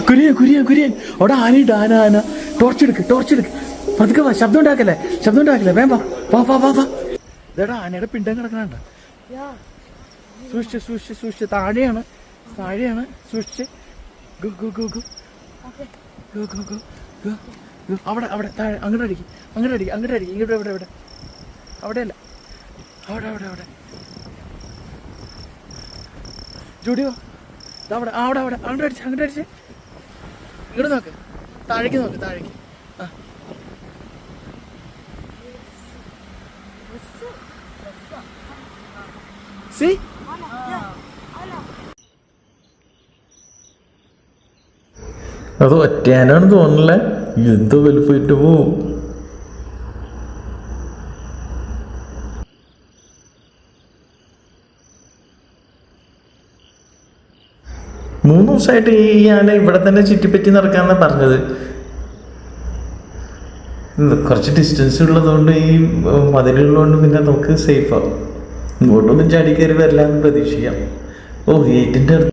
കുര്യൻ കുര്യൻ കുര്യൻ അവിടെ ആനയുണ്ട്, ആന ആന. ടോർച്ചെടുക്ക് ടോർച്ചെടുക്ക്, പതുക്കെ വാ, ശബ്ദം ഉണ്ടാക്കല്ലേ വേം വാ വാ വാ വാ വാ. ഇതേടാ ആനയുടെ പിണ്ടം കിടക്കണണ്ട. സൂക്ഷിച്ച് താഴെയാണ് സൂക്ഷിച്ച്. ഗു ഗു ഗു ഗു ഗു ഗു ഗു ഗു. അവിടെ താഴെ അങ്ങോട്ട് അടിക്കും ഇങ്ങോട്ട് ഇവിടെ അവിടെയല്ല അവിടെ ജോഡിയോ അവിടെ അങ്ങോട്ട് അടിച്ച് ഇങ്ങോട്ട് നോക്ക്, താഴേക്ക് ആ. സി അത് ഒറ്റയാനാണ് തോന്നല്ലേ, എന്തോ വലുപ്പമായിട്ട് പോവും. മൂന്ന് ദിവസമായിട്ട് ഈ ആന ഇവിടെ തന്നെ ചുറ്റിപ്പറ്റി നടക്കാന്നാ പറഞ്ഞത്. കുറച്ച് ഡിസ്റ്റൻസ് ഉള്ളതുകൊണ്ട് ഈ മതിലുള്ളതുകൊണ്ട് പിന്നെ നമുക്ക് സേഫാവും. ഇങ്ങോട്ടൊന്നും ചാടി കയറി വരില്ലാന്ന് പ്രതീക്ഷിക്കാം. ഓ ഗേറ്റിൻ്റെ അടുത്ത്